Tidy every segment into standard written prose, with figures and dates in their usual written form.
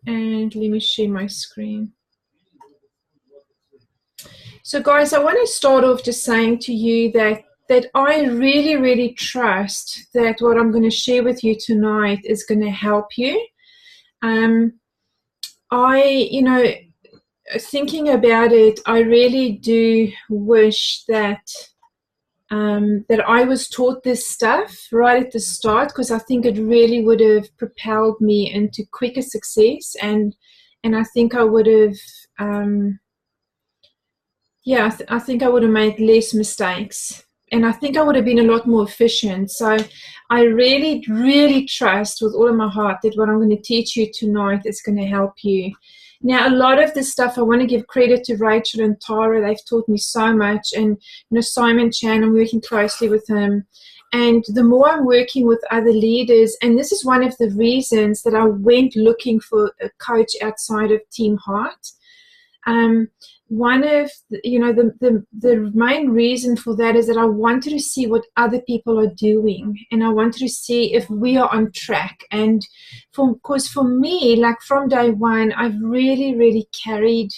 And let me share my screen. So guys, I want to start off just saying to you that I really, really trust that what I'm going to share with you tonight is going to help you. Thinking about it, I really do wish that that I was taught this stuff right at the start, because I think it really would have propelled me into quicker success, and I think I would have I think I would have made less mistakes, and I think I would have been a lot more efficient. So I really, really trust with all of my heart that what I'm going to teach you tonight is going to help you. Now, a lot of this stuff, I want to give credit to Rachel and Tara. They've taught me so much. And, Simon Chan, I'm working closely with him. And the more I'm working with other leaders, and this is one of the reasons that I went looking for a coach outside of Team Heart. One of the main reason for that is that I wanted to see what other people are doing, and I wanted to see if we are on track. And because for me, like from day one, I've really, really carried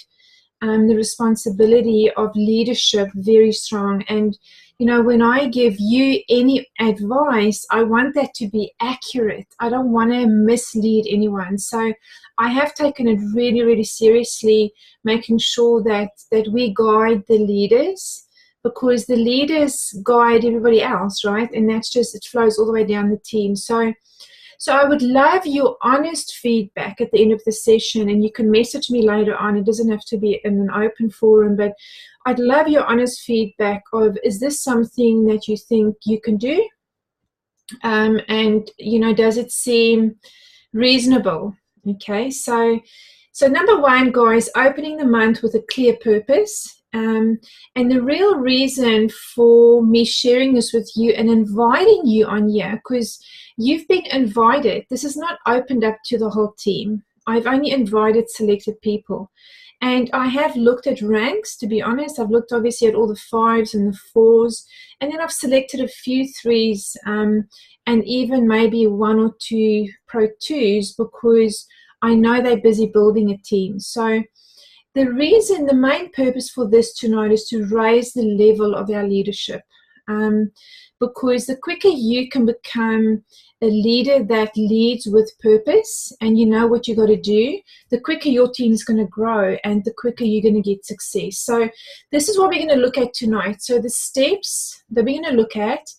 the responsibility of leadership very strong. And when I give you any advice, I want that to be accurate. I don't want to mislead anyone. So I have taken it really, really seriously, making sure that we guide the leaders, because the leaders guide everybody else, right? And that's just, it flows all the way down the team. So I would love your honest feedback at the end of the session, and you can message me later on. It doesn't have to be in an open forum, but I'd love your honest feedback of, is this something that you think you can do? And, does it seem reasonable? Okay, so number one, guys, opening the month with a clear purpose. And the real reason for me sharing this with you and inviting you on here, because you've been invited. This is not opened up to the whole team. I've only invited selected people. And I have looked at ranks, to be honest. I've looked obviously at all the 5s and the 4s, and then I've selected a few 3s, and even maybe 1 or 2 Pro 2s, because I know they're busy building a team. So the main purpose for this tonight is to raise the level of our leadership, because the quicker you can become a leader that leads with purpose, and you know what you got to do, the quicker your team is going to grow, and the quicker you're going to get success. So this is what we're going to look at tonight. So the steps that we're going to look at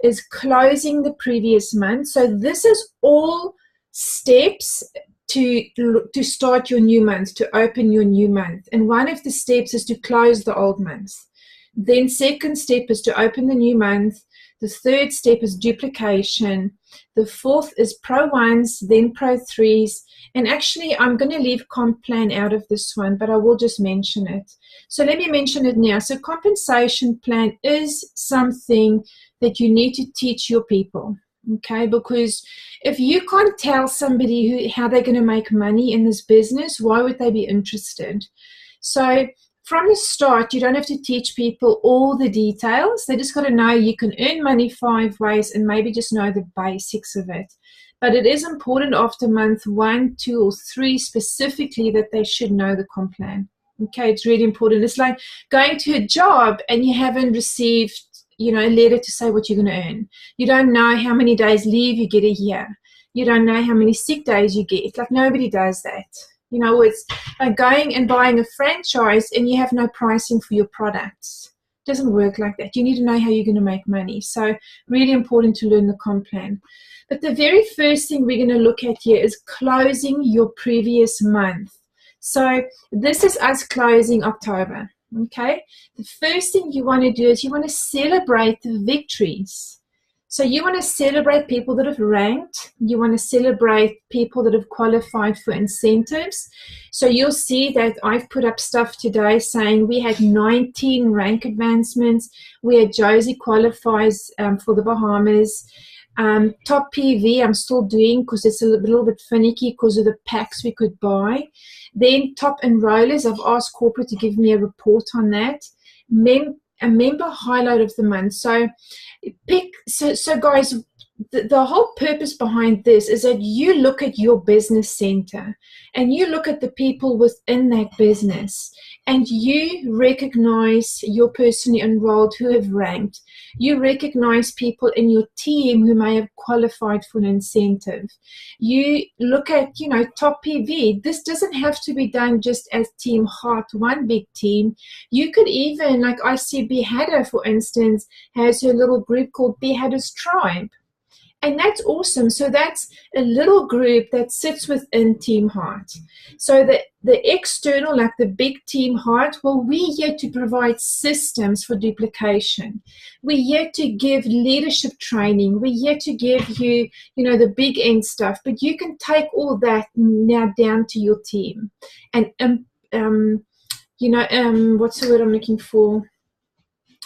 is closing the previous month. So this is all steps to start your new month, to open your new month. And one of the steps is to close the old month. Then second step is to open the new month. The third step is duplication. The fourth is Pro 1s, then Pro 3s. And actually, I'm going to leave comp plan out of this one, but I will just mention it. So let me mention it now. So compensation plan is something that you need to teach your people, okay? Because if you can't tell somebody how they're going to make money in this business, why would they be interested? So from the start, you don't have to teach people all the details. They just got to know you can earn money 5 ways, and maybe just know the basics of it. But it is important after month 1, 2, or 3 specifically that they should know the comp plan. Okay, it's really important. It's like going to a job and you haven't received a letter to say what you're going to earn. You don't know how many days leave you get a year. You don't know how many sick days you get. Like, nobody does that. It's like going and buying a franchise and you have no pricing for your products. It doesn't work like that. You need to know how you're going to make money. So really important to learn the comp plan. But the very first thing we're going to look at here is closing your previous month. So this is us closing October. Okay, the first thing you want to do is you want to celebrate the victories. So you want to celebrate people that have ranked. You want to celebrate people that have qualified for incentives. So you'll see that I've put up stuff today saying we had 19 rank advancements. We had Josie qualifies for the Bahamas. Top PV I'm still doing because it's a little bit finicky because of the packs we could buy. Then top enrollers, I've asked corporate to give me a report on that. A member highlight of the month. So guys, the whole purpose behind this is that you look at your business center and you look at the people within that business, and you recognize your personally enrolled who have ranked. You recognize people in your team who may have qualified for an incentive. You look at, top PV. This doesn't have to be done just as Team Heart, one big team. You could even, like I see Beheader, for instance, has her little group called Beheader's Tribe. And that's awesome. So that's a little group that sits within Team Heart. So the external, like the big Team Heart, well, we're here to provide systems for duplication. We're here to give leadership training. We're here to give you, the big end stuff. But you can take all that now down to your team. And, what's the word I'm looking for?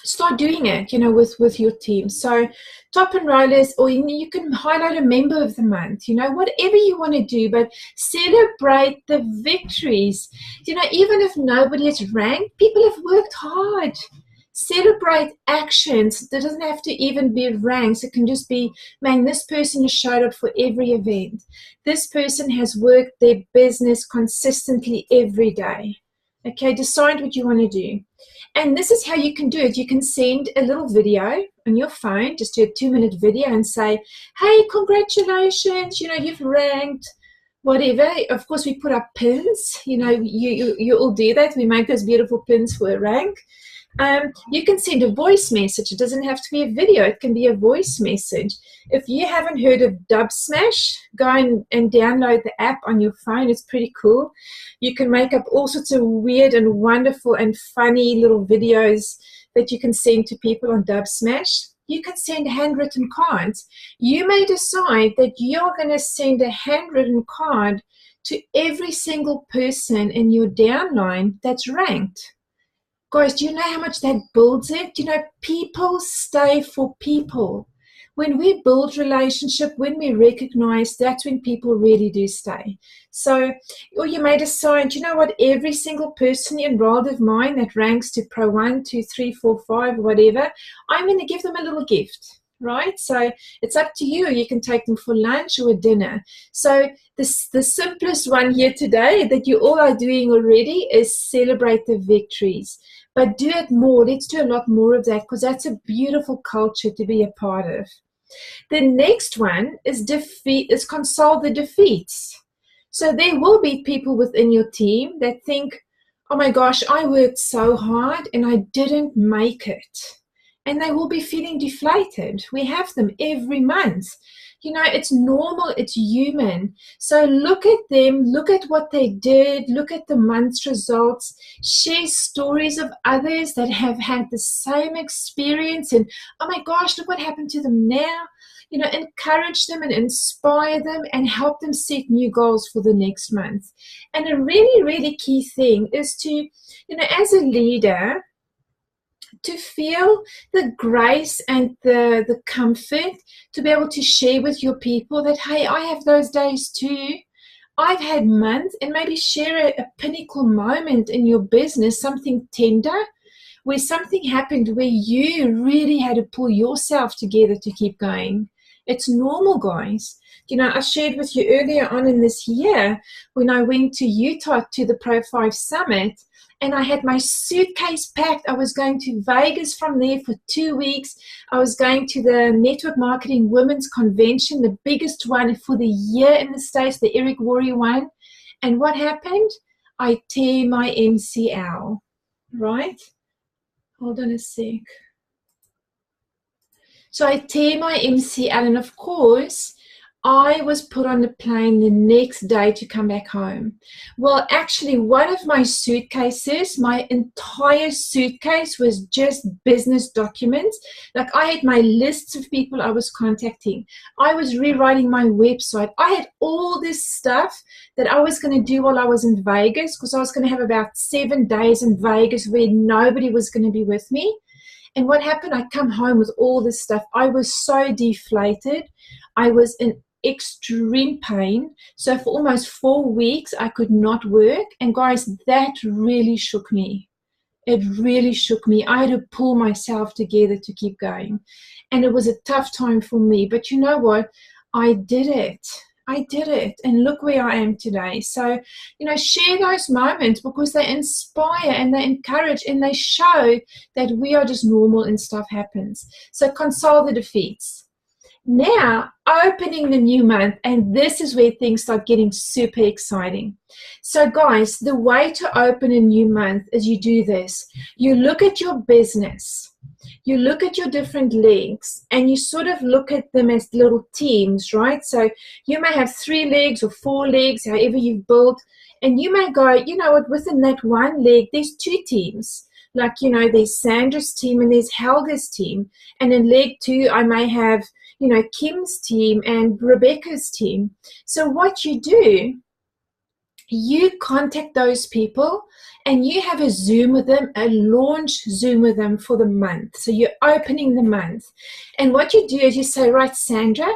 Start doing it, with your team. So top enrollers, or you can highlight a member of the month, whatever you want to do, but celebrate the victories. Even if nobody is ranked, people have worked hard. Celebrate actions. That doesn't have to even be ranks. It can just be, man, this person has showed up for every event. This person has worked their business consistently every day. Okay, decide what you want to do. And this is how you can do it. You can send a little video on your phone, just do a 2-minute video and say, hey, congratulations, you've ranked, whatever. Of course, we put up pins. You all do that. We make those beautiful pins for a rank. You can send a voice message. It doesn't have to be a video. It can be a voice message. If you haven't heard of Dubsmash, go and download the app on your phone. It's pretty cool. You can make up all sorts of weird and wonderful and funny little videos that you can send to people on Dubsmash. You can send handwritten cards. You may decide that you're going to send a handwritten card to every single person in your downline that's ranked. Guys, do you know how much that builds it? People stay for people. When we build relationship, when we recognize, that's when people really do stay. So, or you may decide, every single person enrolled of mine that ranks to Pro 1, 2, 3, 4, 5, whatever, I'm going to give them a little gift, right? So it's up to you. You can take them for lunch or a dinner. So the simplest one here today that you all are doing already is celebrate the victories. But do it more. Let's do a lot more of that, because that's a beautiful culture to be a part of. The next one is console the defeats. So there will be people within your team that think, oh my gosh, I worked so hard and I didn't make it. And they will be feeling deflated. We have them every month. It's normal, it's human. So look at them, look at what they did, look at the month's results, share stories of others that have had the same experience, and oh my gosh, look what happened to them now. Encourage them and inspire them and help them set new goals for the next month. And a really, really key thing is to, as a leader, to feel the grace and the comfort to be able to share with your people that, hey, I have those days too. I've had months, and maybe share a pinnacle moment in your business, something tender, where something happened where you really had to pull yourself together to keep going. It's normal, guys. I shared with you earlier on in this year when I went to Utah to the Pro 5 Summit, and I had my suitcase packed. I was going to Vegas from there for 2 weeks. I was going to the Network Marketing Women's Convention, the biggest one for the year in the States, the Eric Worre one. And what happened? I tear my MCL, right? Hold on a sec. So I tear my MCL, and of course, I was put on the plane the next day to come back home. Well, actually, one of my suitcases, my entire suitcase was just business documents. Like, I had my lists of people I was contacting. I was rewriting my website. I had all this stuff that I was going to do while I was in Vegas, because I was going to have about 7 days in Vegas where nobody was going to be with me. And what happened? I come home with all this stuff. I was so deflated. I was in extreme pain. So for almost 4 weeks, I could not work. And guys, that really shook me. It really shook me. I had to pull myself together to keep going. And it was a tough time for me. But you know what? I did it. I did it. And look where I am today. So, share those moments because they inspire and they encourage and they show that we are just normal and stuff happens. So console the defeats. Now, opening the new month, and this is where things start getting super exciting. So, guys, the way to open a new month is you do this. You look at your business, you look at your different legs, and you sort of look at them as little teams, right? So, you may have 3 legs or 4 legs, however you've built, and you may go, you know what, within that one leg, there's 2 teams. Like, there's Sandra's team and there's Helga's team. And in leg 2, I may have Kim's team and Rebecca's team. So what you do, you contact those people and you have a Zoom with them, a launch Zoom with them for the month. So you're opening the month. And what you do is you say, right, Sandra,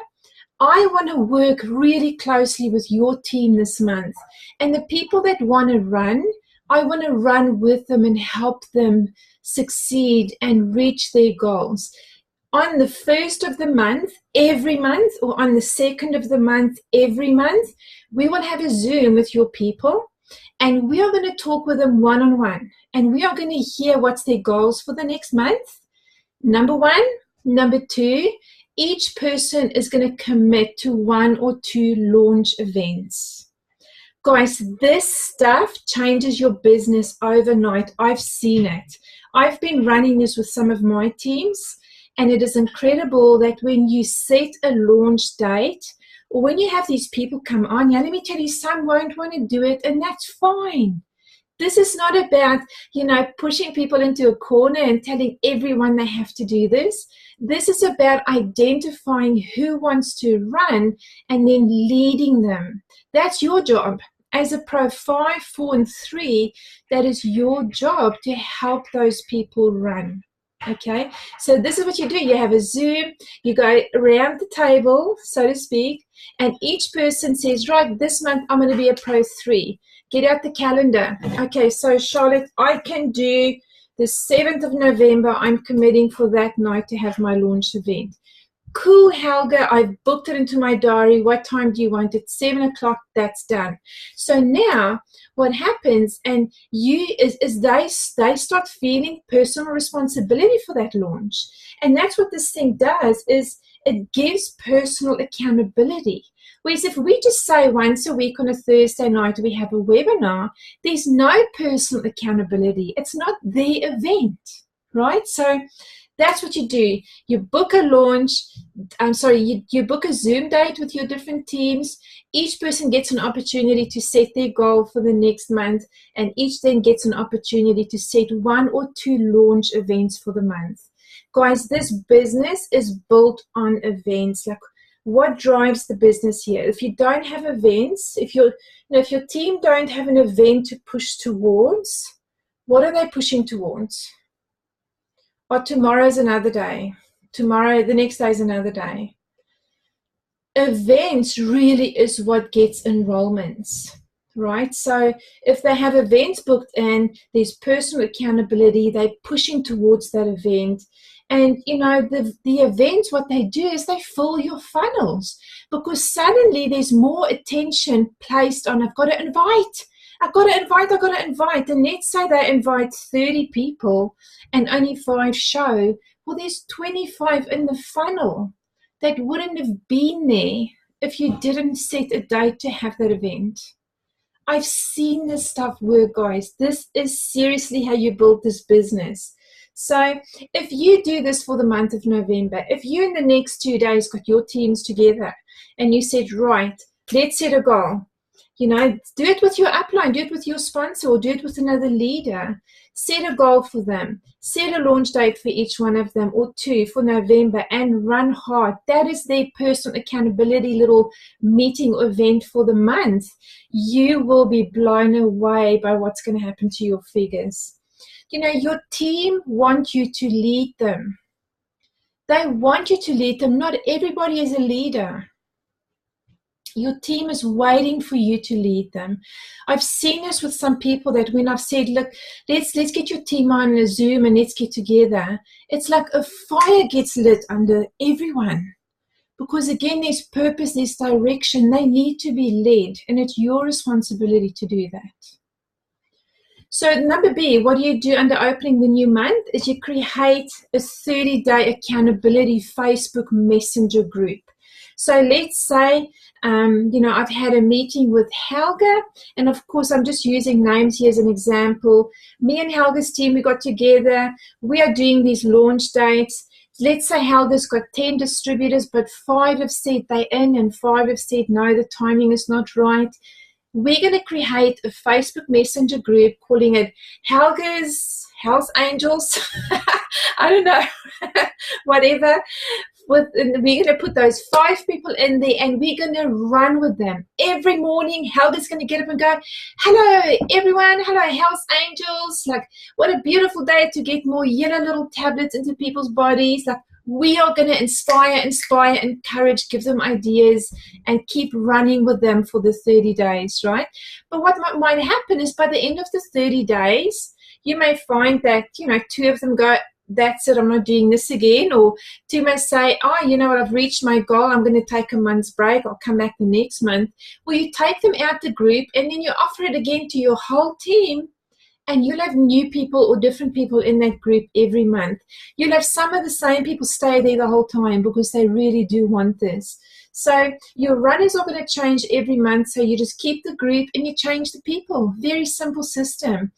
I want to work really closely with your team this month. And the people that want to run, I want to run with them and help them succeed and reach their goals. On the 1st of the month, every month, or on the 2nd of the month, every month, we will have a Zoom with your people and we are going to talk with them one-on-one and we are going to hear what's their goals for the next month. Number 1. Number 2, each person is going to commit to 1 or 2 launch events. Guys, this stuff changes your business overnight. I've seen it. I've been running this with some of my teams. And it is incredible that when you set a launch date or when you have these people come on, let me tell you, some won't want to do it, and that's fine. This is not about, pushing people into a corner and telling everyone they have to do this. This is about identifying who wants to run and then leading them. That's your job. As a Pro 5, 4, and 3, that is your job to help those people run. Okay, so this is what you do. You have a Zoom, you go around the table, so to speak, and each person says, right, this month I'm going to be a Pro 3. Get out the calendar. Okay, so Charlotte, I can do the 7th of November. I'm committing for that night to have my launch event. Cool, Helga, I've booked it into my diary. What time do you want it? 7 o'clock, that's done. So now what happens and they start feeling personal responsibility for that launch. And that's what this thing does, is it gives personal accountability. Whereas if we just say once a week on a Thursday night we have a webinar, there's no personal accountability. It's not the event, right? So that's what you do. You book a launch, you book a Zoom date with your different teams. Each person gets an opportunity to set their goal for the next month, and each then gets an opportunity to set 1 or 2 launch events for the month. Guys, this business is built on events. Like, what drives the business here? If you don't have events, if your team don't have an event to push towards, what are they pushing towards? Or tomorrow's another day. The next day is another day. Events really is what gets enrollments, right? So if they have events booked in, there's personal accountability, they're pushing towards that event. And, the events, what they do is they fill your funnels because suddenly there's more attention placed on, I've got to invite. And let's say they invite 30 people and only 5 show. Well, there's 25 in the funnel that wouldn't have been there if you didn't set a date to have that event. I've seen this stuff work, guys. This is seriously how you build this business. So if you do this for the month of November, if you in the next 2 days got your teams together and you said, right, let's set a goal. Do it with your upline, do it with your sponsor, or do it with another leader. Set a goal for them. Set a launch date for each one of them, or 2 for November, and run hard. That is their personal accountability little meeting or event for the month. You will be blown away by what's going to happen to your figures. Your team want you to lead them. They want you to lead them. Not everybody is a leader. Your team is waiting for you to lead them. I've seen this with some people that when I've said, look, let's get your team on a Zoom and let's get together, it's like a fire gets lit under everyone. Because again, there's purpose, there's direction. They need to be led, and it's your responsibility to do that. So number B, what do you do under opening the new month is you create a 30-day accountability Facebook Messenger group. So let's say, I've had a meeting with Helga, and of course I'm just using names here as an example. Me and Helga's team, we got together. We are doing these launch dates. Let's say Helga's got 10 distributors, but 5 have said they're in and 5 have said no, the timing is not right. We're going to create a Facebook Messenger group, calling it Helga's Hells Angels. I don't know, whatever. We're going to put those 5 people in there, and we're going to run with them. Every morning, Helga's going to get up and go, hello, everyone. Hello, Hells Angels. Like, what a beautiful day to get more yellow little tablets into people's bodies. Like, we are going to inspire, encourage, give them ideas, and keep running with them for the 30 days, right? But what might happen is by the end of the 30 days, you may find that, 2 of them go, that's it, I'm not doing this again. Or 2 may say, oh, you know what, I've reached my goal, I'm going to take a month's break, I'll come back the next month. Well, you take them out the group and then you offer it again to your whole team, and you'll have new people or different people in that group every month. You'll have some of the same people stay there the whole time because they really do want this. So your runners are going to change every month, so you just keep the group and you change the people. Very simple system.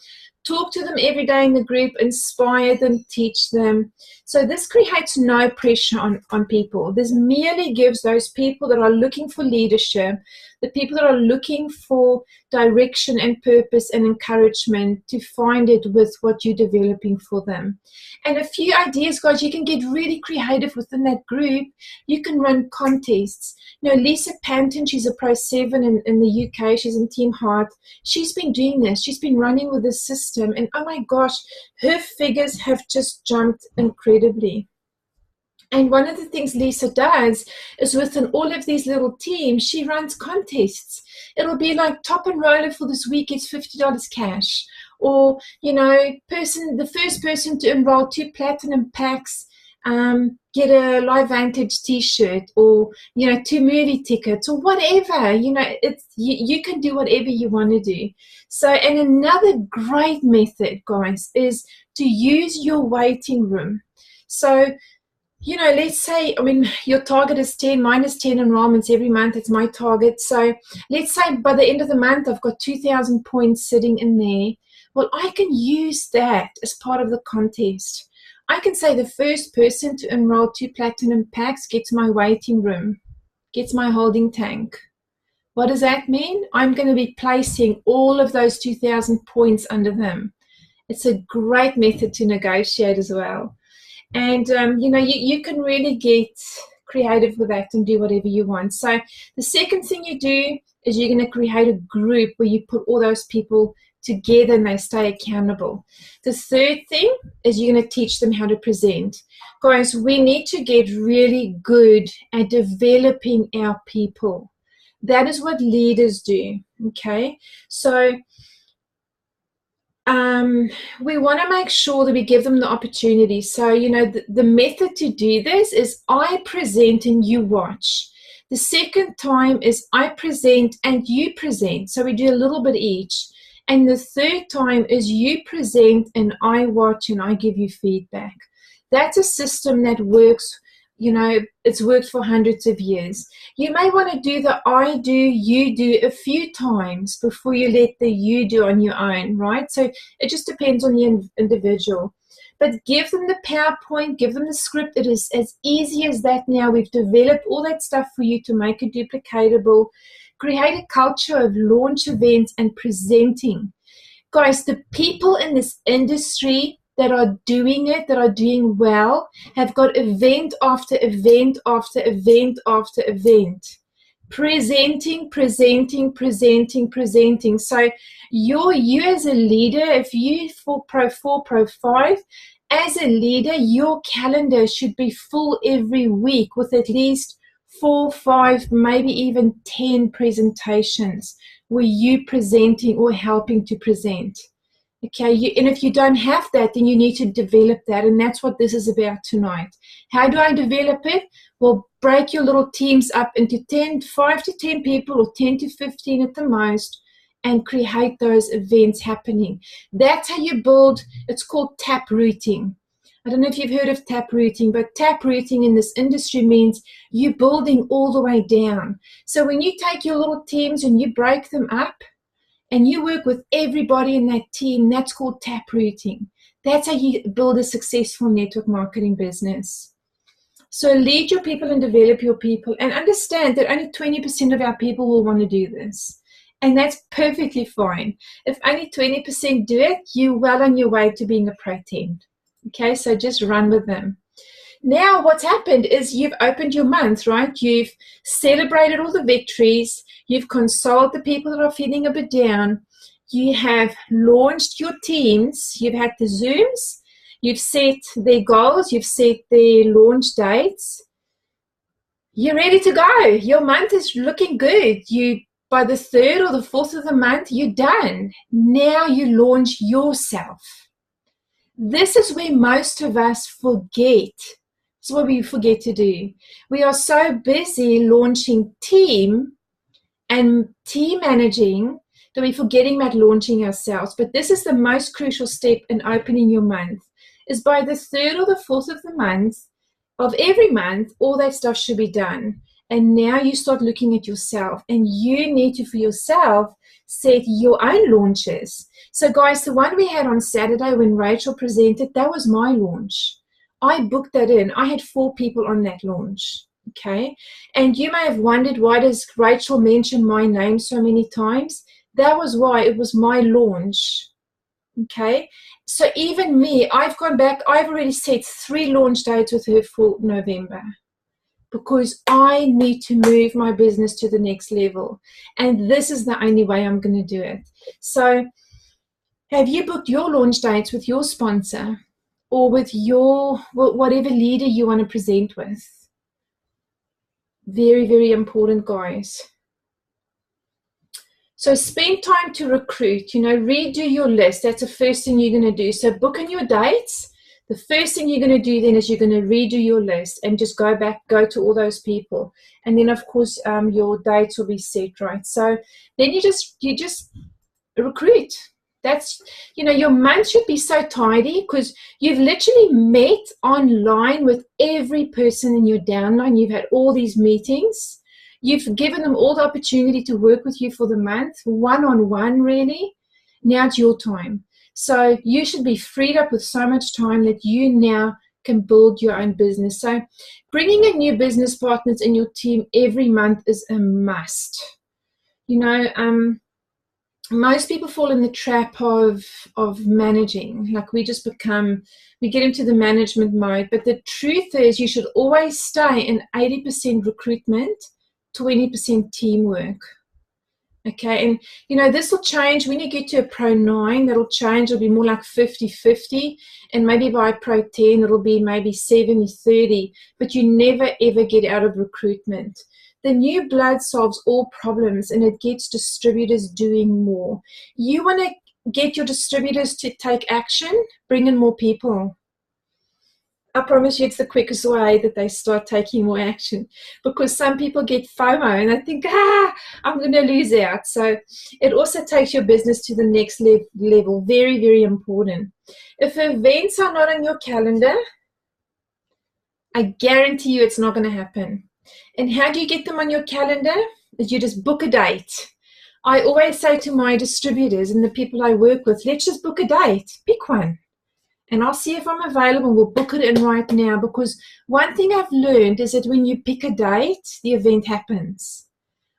Talk to them every day in the group, inspire them, teach them. So this creates no pressure on people. This merely gives those people that are looking for leadership, the people that are looking for direction and purpose and encouragement, to find it with what you're developing for them. And a few ideas, guys, you can get really creative within that group. You can run contests. Lisa Panton, she's a Pro 7 in the UK. She's in Team Heart. She's been doing this. She's been running with this system. And oh my gosh, her figures have just jumped incredibly. And one of the things Lisa does is within all of these little teams, she runs contests. It'll be like top enroller for this week is $50 cash. Or, the first person to enroll 2 platinum packs, get a Live Vantage t-shirt, or 2 movie tickets, or whatever. You can do whatever you want to do. So, and another great method, guys, is to use your waiting room. So, let's say, your target is 10, minus 10 enrollments every month. It's my target. So let's say by the end of the month, I've got 2,000 points sitting in there. Well, I can use that as part of the contest. I can say the first person to enroll 2 platinum packs gets my waiting room, gets my holding tank. What does that mean? I'm going to be placing all of those 2,000 points under them. It's a great method to negotiate as well. And, you can really get creative with that and do whatever you want. So the second thing you do is you're going to create a group where you put all those people together and they stay accountable. The third thing is you're going to teach them how to present. Guys, we need to get really good at developing our people. That is what leaders do, okay? So we want to make sure that we give them the opportunity. So, the method to do this is I present and you watch. The second time is I present and you present. So we do a little bit each. And the third time is you present and I watch and I give you feedback. That's a system that works. It's worked for hundreds of years. You may want to do the I do, you do a few times before you let the you do on your own, right? So it just depends on the individual. But give them the PowerPoint, give them the script. It is as easy as that now. We've developed all that stuff for you to make it duplicatable. Create a culture of launch events and presenting. Guys, the people in this industry that are doing it, that are doing well, have got event after event after event after event. Presenting. So you as a leader, if you for Pro 4, Pro 5, as a leader, your calendar should be full every week with at least 4, 5, maybe even 10 presentations where you presenting or helping to present. Okay, and if you don't have that, then you need to develop that, and that's what this is about tonight. How do I develop it? Well, break your little teams up into 5 to 10 people, or 10 to 15 at the most, and create those events happening. That's how you build. It's called tap rooting. I don't know if you've heard of tap rooting, but tap rooting in this industry means you're building all the way down. So when you take your little teams and you break them up, and you work with everybody in that team, that's called tap rooting. That's how you build a successful network marketing business. So lead your people and develop your people, and understand that only 20% of our people will want to do this. And that's perfectly fine. If only 20% do it, you're well on your way to being a pro 10. Okay, so just run with them. Now what's happened is you've opened your month, right? You've celebrated all the victories. You've consoled the people that are feeling a bit down. You have launched your teams. You've had the Zooms. You've set their goals. You've set their launch dates. You're ready to go. Your month is looking good. By the 3rd or the 4th of the month, you're done. Now you launch yourself. This is where most of us forget. It's what we forget to do. We are so busy launching team and team managing that we're forgetting about launching ourselves. But this is the most crucial step in opening your month, is by the 3rd or the 4th of the month, of every month, all that stuff should be done. And now you start looking at yourself, and you need to, for yourself, set your own launches. So guys, the one we had on Saturday when Rachel presented, that was my launch. I booked that in. I had 4 people on that launch. Okay. And you may have wondered, why does Rachel mention my name so many times? That was why. It was my launch. Okay. So even me, I've gone back. I've already set 3 launch dates with her for November, because I need to move my business to the next level. And this is the only way I'm going to do it. So have you booked your launch dates with your sponsor, or with your whatever leader you want to present with? Very, very important, guys. So spend time to recruit. Redo your list. That's the first thing you're going to do. So book in your dates. The first thing you're going to do then is you're going to redo your list and just go to all those people. And then, of course, your dates will be set, right? So then you just recruit. That's, your month should be so tidy, because you've literally met online with every person in your downline. You've had all these meetings. You've given them all the opportunity to work with you for the month, one-on-one, really. Now it's your time. So you should be freed up with so much time that you now can build your own business. So bringing in new business partners in your team every month is a must. Most people fall in the trap of managing. Like we get into the management mode. But the truth is, you should always stay in 80% recruitment, 20% teamwork. Okay, and this will change when you get to a Pro 9. That'll change. It'll be more like 50-50, and maybe by Pro 10 it'll be maybe 70-30. But you never ever get out of recruitment. The new blood solves all problems, and it gets distributors doing more. You want to get your distributors to take action, bring in more people. I promise you it's the quickest way that they start taking more action, because some people get FOMO and they think, I'm going to lose out. So it also takes your business to the next level. Very, very important. If events are not on your calendar, I guarantee you it's not going to happen. And how do you get them on your calendar? Is you just book a date. I always say to my distributors and the people I work with, let's just book a date. Pick one. And I'll see if I'm available. We'll book it in right now, because one thing I've learned is that when you pick a date, the event happens.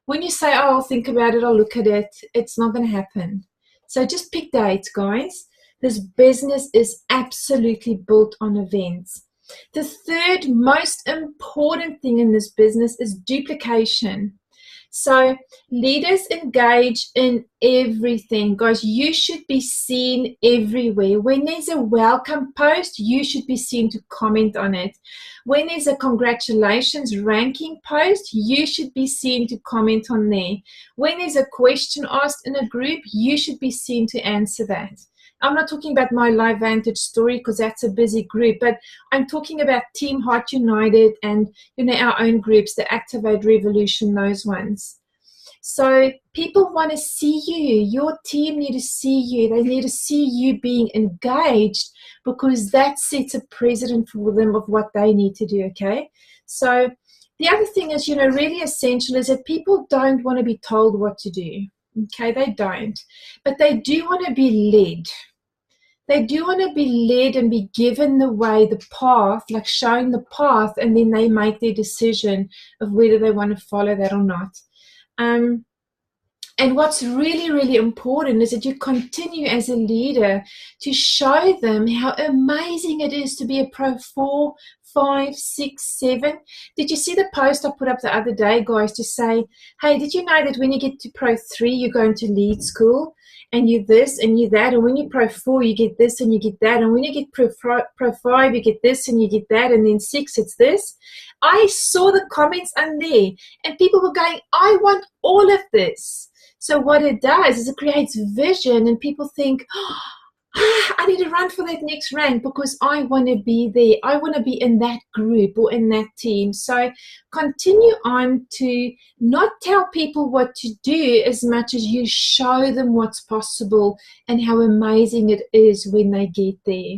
When you say, I'll think about it, I'll look at it, it's not going to happen. So just pick dates, guys. This business is absolutely built on events. The third most important thing in this business is duplication. So leaders engage in everything. Guys, you should be seen everywhere. When there's a welcome post, you should be seen to comment on it. When there's a congratulations ranking post, you should be seen to comment on there. When there's a question asked in a group, you should be seen to answer that. I'm not talking about my Live Vantage story because that's a busy group, but I'm talking about Team Heart United and, you know, our own groups, the Activate Revolution, those ones. So people want to see you. Your team need to see you. They need to see you being engaged because that sets a precedent for them of what they need to do, okay? So the other thing is, you know, really essential is that people don't want to be told what to do, okay? They don't. But they do want to be led. They do want to be led and be given the way, the path, like showing the path, and then they make their decision of whether they want to follow that or not. And what's really, really important is that you continue as a leader to show them how amazing it is to be a Pro 4, 5, 6, 7. Did you see the post I put up the other day, guys, to say, hey, did you know that when you get to Pro 3, you're going to lead school? And you this and you that, and when you Pro 4, you get this and you get that, and when you get Pro 5, you get this and you get that, and then 6, it's this. I saw the comments on there, and people were going, I want all of this. So what it does is it creates vision, and people think, I need to run for that next rank because I want to be there. I want to be in that group or in that team. So continue on to not tell people what to do as much as you show them what's possible and how amazing it is when they get there.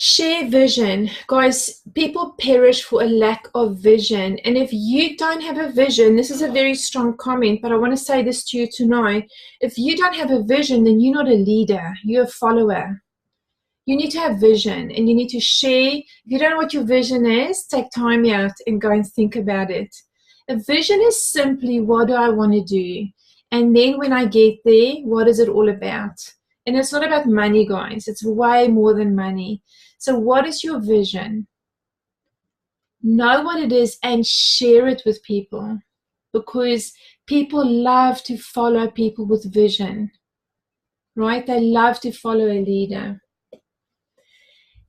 Share vision. Guys, people perish for a lack of vision. And if you don't have a vision, this is a very strong comment, but I want to say this to you tonight. If you don't have a vision, then you're not a leader. You're a follower. You need to have vision and you need to share. If you don't know what your vision is, take time out and go and think about it. A vision is simply, what do I want to do? And then when I get there, what is it all about? And it's not about money, guys. It's way more than money. So what is your vision? Know what it is and share it with people, because people love to follow people with vision, right? They love to follow a leader.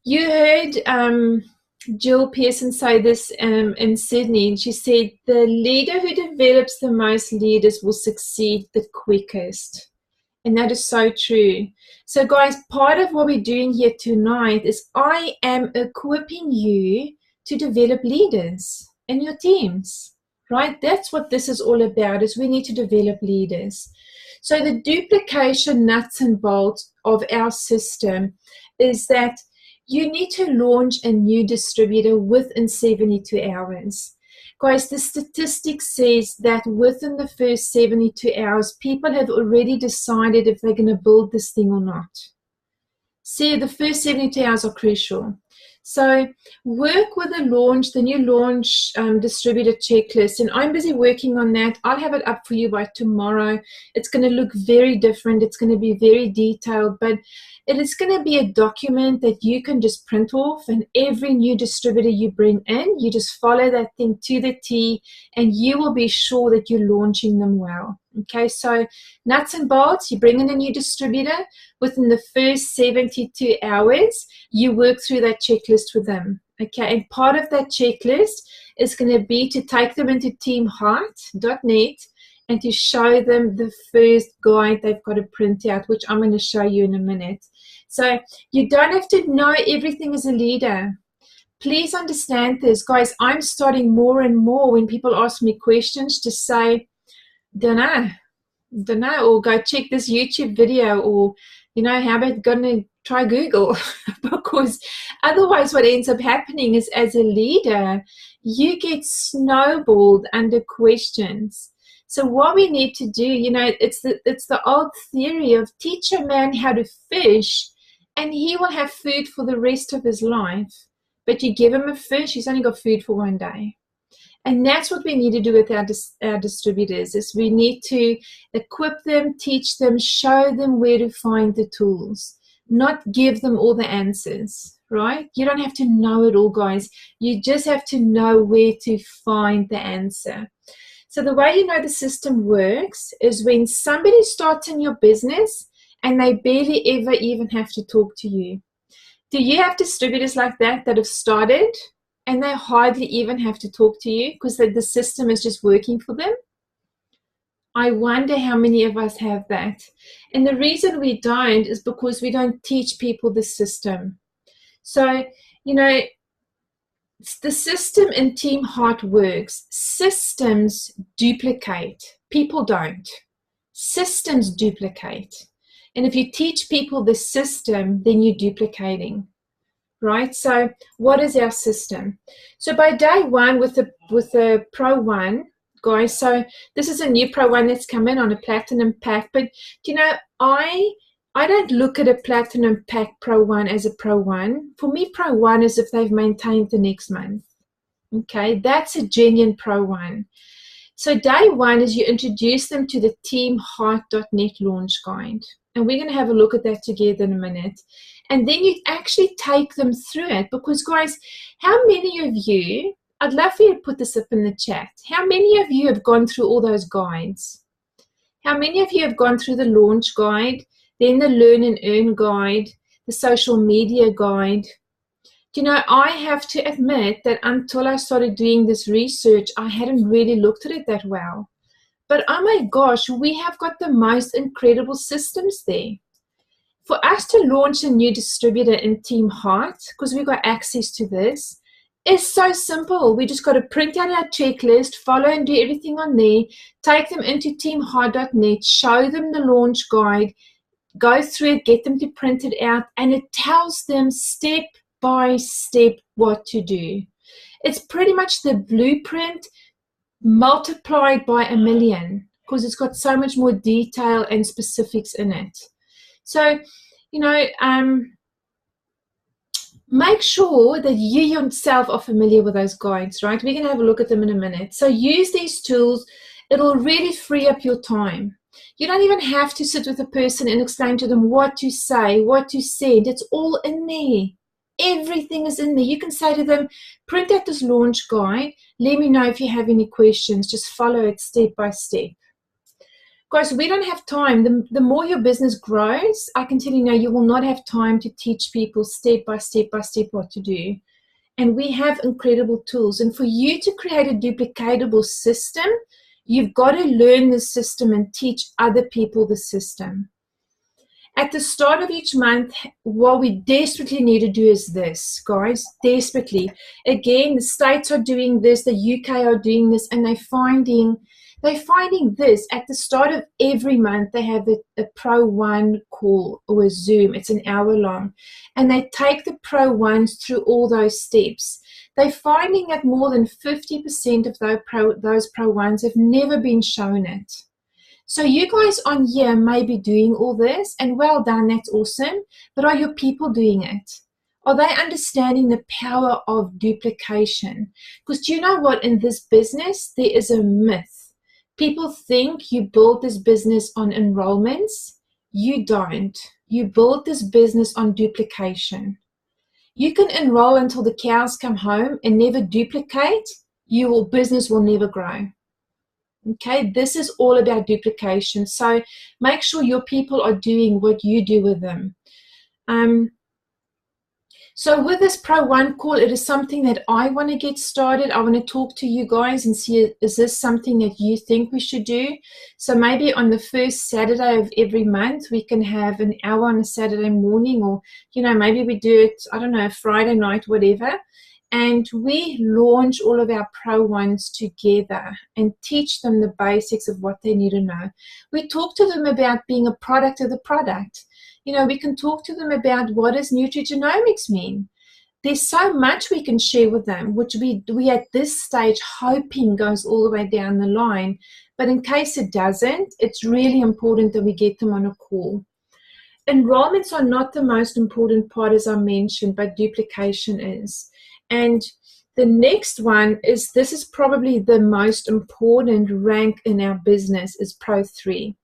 You heard Jill Pearson say this in Sydney, and she said, the leader who develops the most leaders will succeed the quickest. And that is so true. So guys, part of what we're doing here tonight is I am equipping you to develop leaders in your teams, right? That's what this is all about, is we need to develop leaders. So the duplication nuts and bolts of our system is that you need to launch a new distributor within 72 hours. Guys, the statistic says that within the first 72 hours, people have already decided if they're going to build this thing or not. See, the first 72 hours are crucial. So work with the new launch distributor checklist, and I'm busy working on that. I'll have it up for you by tomorrow. It's going to look very different. It's going to be very detailed, but it is going to be a document that you can just print off, and every new distributor you bring in, you just follow that thing to the T, and you will be sure that you're launching them well. Okay, so nuts and bolts, you bring in a new distributor. Within the first 72 hours, you work through that checklist with them. Okay, and part of that checklist is going to be to take them into teamheart.net and to show them the first guide they've got to print out, which I'm going to show you in a minute. So you don't have to know everything as a leader. Please understand this. Guys, I'm starting more and more when people ask me questions to say, don't know, or go check this YouTube video, or, you know, how about going to try Google? Because otherwise what ends up happening is, as a leader, you get snowballed under questions. So what we need to do, you know, it's the old theory of teach a man how to fish and he will have food for the rest of his life. But you give him a fish, he's only got food for one day. And that's what we need to do with our distributors, is we need to equip them, teach them, show them where to find the tools, not give them all the answers, right? You don't have to know it all, guys. You just have to know where to find the answer. So the way you know the system works is when somebody starts in your business and they barely ever even have to talk to you. Do you have distributors like that that have started and they hardly even have to talk to you because the system is just working for them? I wonder how many of us have that. And the reason we don't is because we don't teach people the system. So, you know, the system in Team Heart works. Systems duplicate. People don't. Systems duplicate. And if you teach people the system, then you're duplicating. Right? So what is our system? So by day one with the Pro 1, guys, so this is a new Pro 1 that's come in on a platinum pack, but you know, I don't look at a platinum pack Pro 1 as a Pro 1. For me, Pro 1 is if they've maintained the next month. Okay, that's a genuine Pro 1. So day one is you introduce them to the teamheart.net launch guide. And we're going to have a look at that together in a minute. And then you actually take them through it because, guys, how many of you, I'd love for you to put this up in the chat. How many of you have gone through all those guides? How many of you have gone through the launch guide, then the learn and earn guide, the social media guide? You know, I have to admit that until I started doing this research, I hadn't really looked at it that well. But oh my gosh, we have got the most incredible systems there. For us to launch a new distributor in Team Heart, because we've got access to this, is so simple. We just got to print out our checklist, follow and do everything on there, take them into teamheart.net, show them the launch guide, go through it, get them to print it out, and it tells them step by step what to do. It's pretty much the blueprint multiplied by 1,000,000 because it's got so much more detail and specifics in it. So, you know, make sure that you yourself are familiar with those guides, right? We're going to have a look at them in a minute. So use these tools. It'll really free up your time. You don't even have to sit with a person and explain to them what to say, what to send. It's all in there. Everything is in there. You can say to them, print out this launch guide. Let me know if you have any questions. Just follow it step by step. Guys, we don't have time. The more your business grows, I can tell you now, you will not have time to teach people step by step what to do. And we have incredible tools. And for you to create a duplicatable system, you've got to learn the system and teach other people the system. At the start of each month, what we desperately need to do is this, guys, desperately. Again, the States are doing this, the UK are doing this, and they're finding this. At the start of every month, they have a Pro 1 call or a Zoom. It's an hour long. And they take the Pro 1s through all those steps. They're finding that more than 50% of those Pro 1s have never been shown it. So you guys on here may be doing all this, and well done, that's awesome, but are your people doing it? Are they understanding the power of duplication? Because do you know what? In this business, there is a myth. People think you build this business on enrollments. You don't. You build this business on duplication. You can enroll until the cows come home and never duplicate. Your business will never grow. Okay, this is all about duplication. So make sure your people are doing what you do with them. So with this Pro 1 call, it is something that I want to get started. I want to talk to you guys and see, is this something that you think we should do? So maybe on the first Saturday of every month, we can have an hour on a Saturday morning, or, you know, maybe we do it, I don't know, Friday night, whatever. And we launch all of our Pro 1s together and teach them the basics of what they need to know. We talk to them about being a product of the product. You know, we can talk to them about what does nutrigenomics mean. There's so much we can share with them, which we at this stage hoping goes all the way down the line. But in case it doesn't, it's really important that we get them on a call. Enrollments are not the most important part, as I mentioned, but duplication is. And the next one is, this is probably the most important rank in our business, is Pro 3.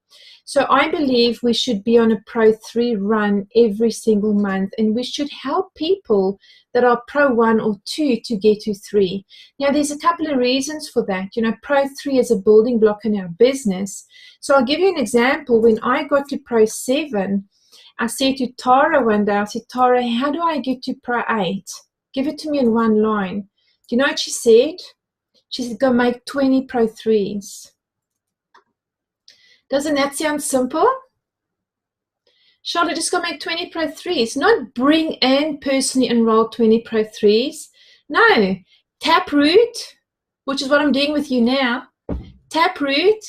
So I believe we should be on a Pro 3 run every single month, and we should help people that are Pro 1 or 2 to get to 3. Now, there's a couple of reasons for that. You know, Pro 3 is a building block in our business. So I'll give you an example. When I got to Pro 7, I said to Tara one day, I said, Tara, how do I get to Pro 8? Give it to me in one line. Do you know what she said? She said, go make 20 Pro 3s. Doesn't that sound simple? Charlotte, just go make 20 Pro 3s. Not bring in personally enrolled 20 Pro 3s. No. Taproot, which is what I'm doing with you now. Taproot,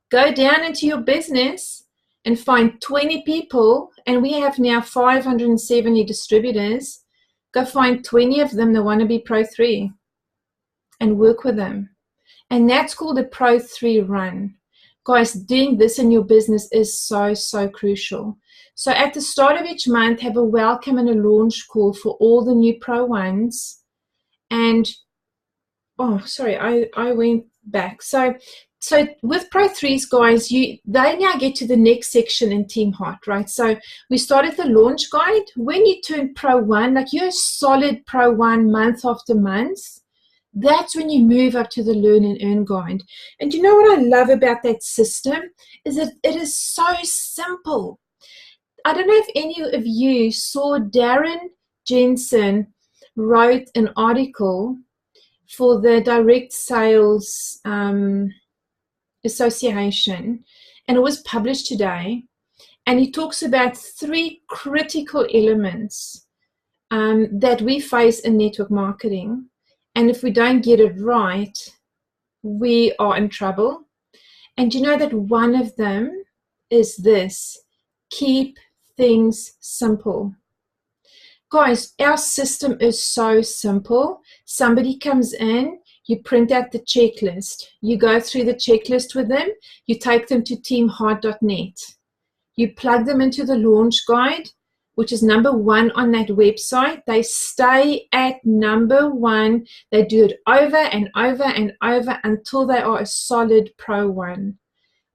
go down into your business and find 20 people, and we have now 570 distributors. Go find 20 of them that want to be Pro 3 and work with them. And that's called a Pro 3 run. Guys, doing this in your business is so, so crucial. So at the start of each month, have a welcome and a launch call for all the new Pro 1s. And, oh, sorry, I went back. So with Pro 3s, guys, they now get to the next section in Team Hot, right? So we started the launch guide. When you turn Pro 1, like you're a solid Pro 1 month after month, that's when you move up to the Learn and Earn guide. And you know what I love about that system is that it is so simple. I don't know if any of you saw Darren Jensen wrote an article for the Direct Sales Association, and it was published today. And he talks about 3 critical elements that we face in network marketing. And if we don't get it right, we are in trouble. And you know that one of them is this: keep things simple. Guys, our system is so simple. Somebody comes in, you print out the checklist. You go through the checklist with them. You take them to teamheart.net. You plug them into the launch guide, which is number 1 on that website. They stay at number 1. They do it over and over and over until they are a solid Pro 1.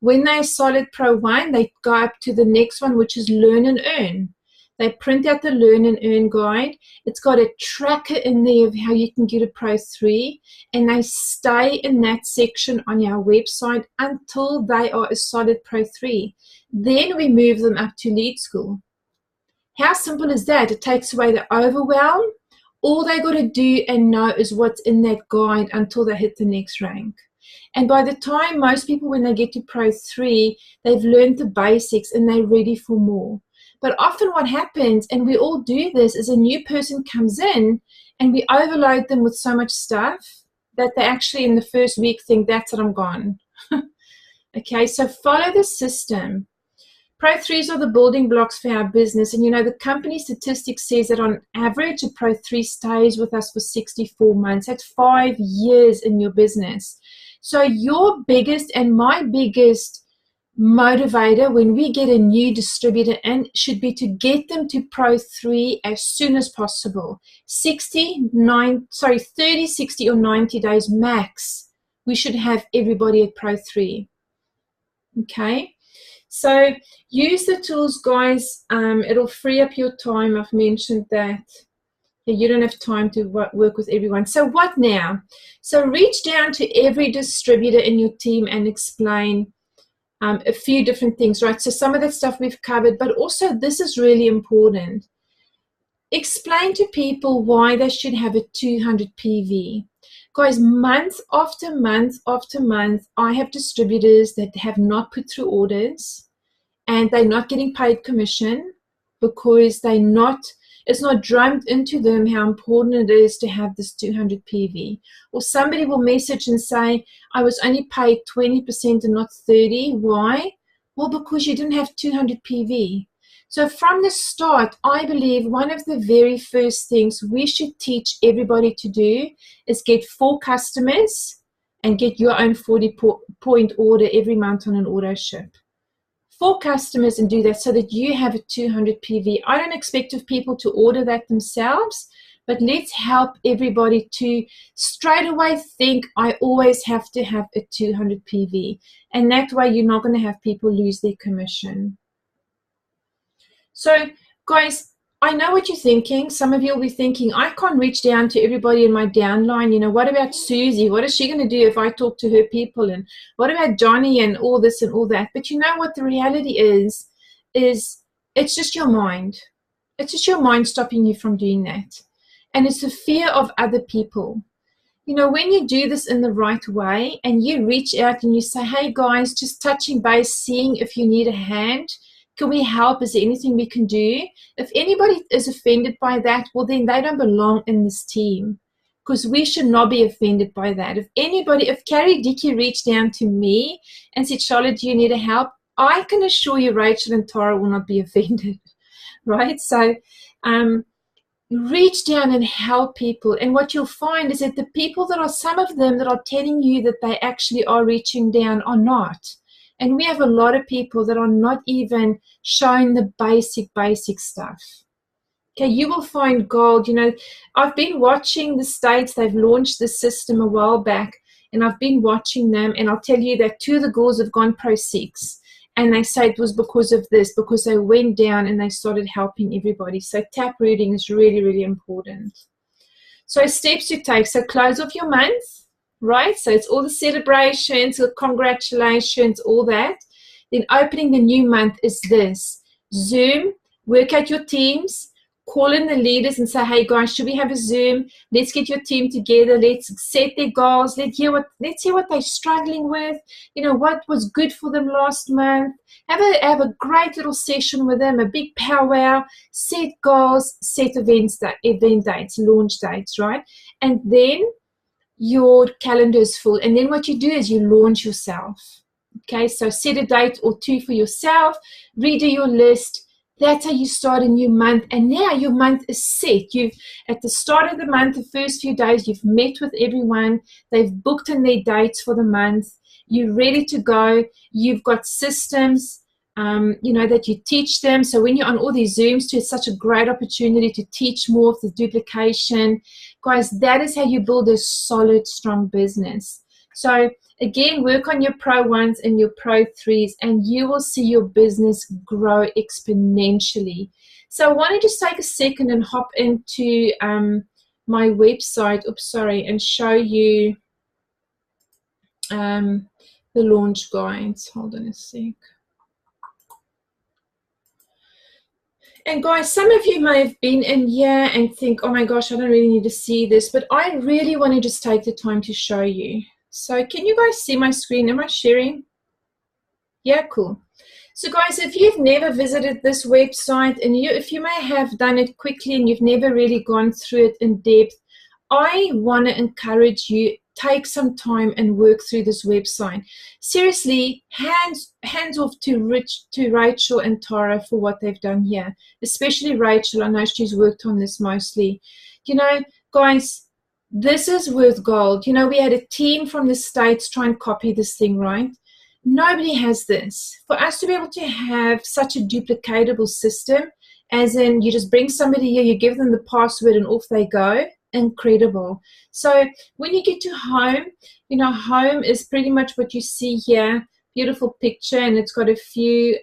When they're a solid Pro 1, they go up to the next one, which is Learn and Earn. They print out the Learn and Earn guide. It's got a tracker in there of how you can get a Pro 3, and they stay in that section on our website until they are a solid Pro 3. Then we move them up to Lead School. How simple is that? It takes away the overwhelm. All they got to do and know is what's in that guide until they hit the next rank. And by the time most people, when they get to Pro 3, they've learned the basics and they're ready for more. But often what happens, and we all do this, is a new person comes in and we overload them with so much stuff that they actually in the first week think, that's it, I'm gone. Okay, so follow the system. Pro 3s are the building blocks for our business. And you know, the company statistics says that on average, a Pro 3 stays with us for 64 months. That's 5 years in your business. So your biggest and my biggest motivator when we get a new distributor in should be to get them to Pro 3 as soon as possible. 30, 60, or 90 days max. We should have everybody at Pro 3. Okay. So use the tools, guys. It'll free up your time. I've mentioned that. You don't have time to work with everyone. So what now? So reach down to every distributor in your team and explain a few different things, right? So some of that stuff we've covered, but also this is really important. Explain to people why they should have a 200 PV. Guys, month after month after month, I have distributors that have not put through orders and they're not getting paid commission because it's not drummed into them how important it is to have this 200 PV. Or somebody will message and say, I was only paid 20% and not 30. Why? Well, because you didn't have 200 PV. So from the start, I believe one of the very first things we should teach everybody to do is get 4 customers and get your own 40-point order every month on an auto ship. 4 customers and do that so that you have a 200 PV. I don't expect of people to order that themselves, but let's help everybody to straight away think, I always have to have a 200 PV. And that way you're not going to have people lose their commission. So guys, I know what you're thinking. Some of you will be thinking, I can't reach down to everybody in my downline. You know, what about Susie? What is she going to do if I talk to her people? And what about Johnny and all this and all that? But you know what the reality is it's just your mind. It's just your mind stopping you from doing that. And it's the fear of other people. You know, when you do this in the right way and you reach out and you say, hey guys, just touching base, seeing if you need a hand. Can we help? Is there anything we can do? If anybody is offended by that, well, then they don't belong in this team, because we should not be offended by that. If Carrie Dickey reached down to me and said, Charlotte, do you need a help? I can assure you Rachel and Tara will not be offended, right? So reach down and help people. And what you'll find is that the people that are, some of them that are telling you that they actually are reaching down are not. And we have a lot of people that are not even showing the basic stuff. Okay, you will find gold. You know, I've been watching the States. They've launched the system a while back, and I've been watching them, and I'll tell you that 2 of the girls have gone Pro 6. And they say it was because of this, because they went down and they started helping everybody. So tap rooting is really, really important. So steps to take. So close off your month. Right, so it's all the celebrations, the congratulations, all that. Then opening the new month is this. Zoom, work out your teams, call in the leaders and say, hey guys, should we have a Zoom? Let's get your team together. Let's set their goals. Let's hear what they're struggling with. You know, what was good for them last month. Have a great little session with them, a big powwow, set goals, set event dates, launch dates, right? And then your calendar is full, and then what you do is you launch yourself. Okay, so set a date or 2 for yourself, redo your list. That's how you start a new month, and now your month is set. You've, at the start of the month, the first few days, you've met with everyone, they've booked in their dates for the month, you're ready to go, you've got systems, you know, that you teach them. So when you're on all these Zooms too, it's such a great opportunity to teach more of the duplication. Guys, that is how you build a solid, strong business. So again, work on your Pro 1s and your Pro 3s, and you will see your business grow exponentially. So I want to just take a second and hop into my website, and show you the launch guides. Hold on a sec. And guys, some of you may have been in here and think, oh my gosh, I don't really need to see this, but I really want to just take the time to show you. So can you guys see my screen? Am I sharing? Yeah, cool. So guys, if you've never visited this website, and if you may have done it quickly and you've never really gone through it in depth, I want to encourage you, take some time and work through this website. Seriously, hands off to Rachel and Tara for what they've done here. Especially Rachel, I know she's worked on this mostly. You know, guys, this is worth gold. You know, we had a team from the States try and copy this thing, right? Nobody has this. For us to be able to have such a duplicatable system, as in you just bring somebody here, you give them the password and off they go, incredible. So when you get to home, you know, home is pretty much what you see here. Beautiful picture, and it's got a few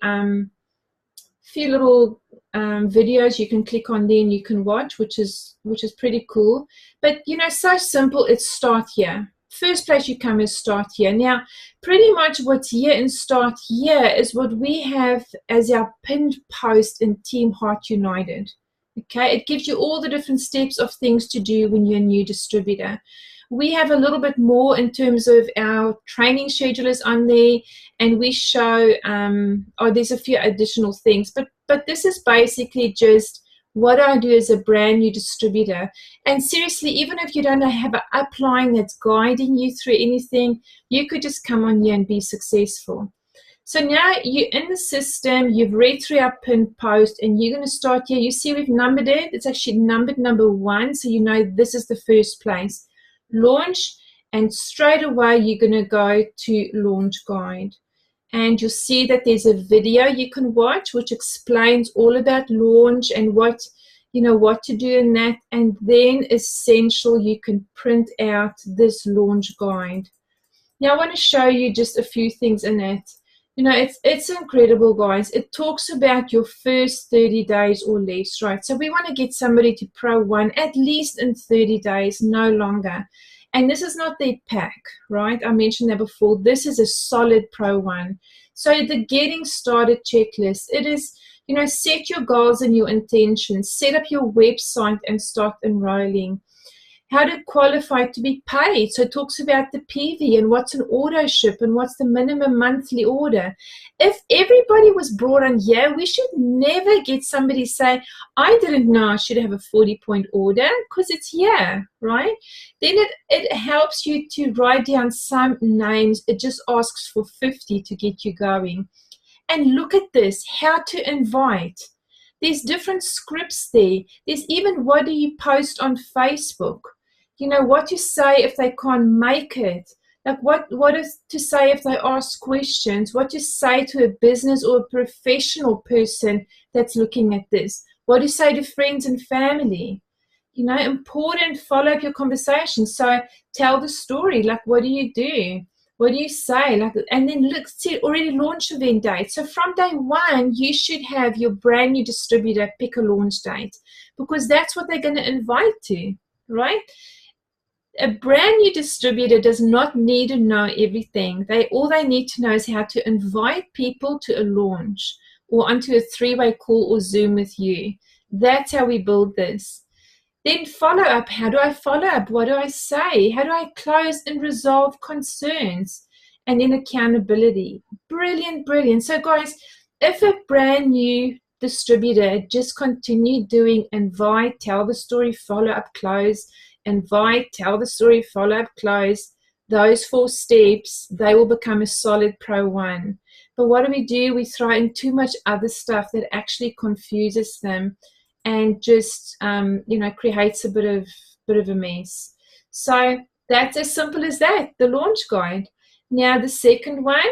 little videos you can click on there and you can watch, which is pretty cool. But you know, so simple. It's start here. First place you come is start here. Now, pretty much what's here in start here is what we have as our pinned post in Team Heart United. Okay, it gives you all the different steps of things to do when you're a new distributor. We have a little bit more in terms of our training schedulers on there, and we show, there's a few additional things, but this is basically just what I do as a brand new distributor. And seriously, even if you don't have an upline that's guiding you through anything, you could just come on here and be successful. So now you're in the system, you've read through our pinned post, and you're going to start here. You see we've numbered it. It's actually numbered number 1, so you know this is the first place. Launch, and straight away you're going to go to launch guide. And you'll see that there's a video you can watch which explains all about launch and what, what to do in that. And then essential, you can print out this launch guide. Now I want to show you just a few things in it. It's incredible, guys. It talks about your first 30 days or less, right? So we want to get somebody to Pro 1 at least in 30 days, no longer. And this is not their pack, right? I mentioned that before. This is a solid Pro 1. So the getting started checklist, it is, set your goals and your intentions, set up your website and start enrolling. How to qualify to be paid. So it talks about the PV and what's an auto ship and what's the minimum monthly order. If everybody was brought on here, we should never get somebody say, I didn't know I should have a 40-point order, because it's here, right? Then it helps you to write down some names. It just asks for 50 to get you going. And look at this, how to invite. There's different scripts there. There's even what do you post on Facebook. What to say if they can't make it. Like what is to say if they ask questions. What to say to a business or a professional person that's looking at this. What to say to friends and family. Important, follow up your conversation. So tell the story. Like, what do you do? What do you say? And then look, see, already launch event date. So from day one, you should have your brand new distributor pick a launch date, because that's what they're going to invite to, right? A brand new distributor does not need to know everything. All they need to know is how to invite people to a launch or onto a 3-way call or Zoom with you. That's how we build this. Then follow up. How do I follow up? What do I say? How do I close and resolve concerns? And then accountability. Brilliant, brilliant. So guys, if a brand new distributor just continue doing invite, tell the story, follow up, close, invite, tell the story, follow up, close, those 4 steps, they will become a solid Pro 1. But what do? We throw in too much other stuff that actually confuses them and just creates a bit of a mess. So that's as simple as that, the launch guide. Now the second one,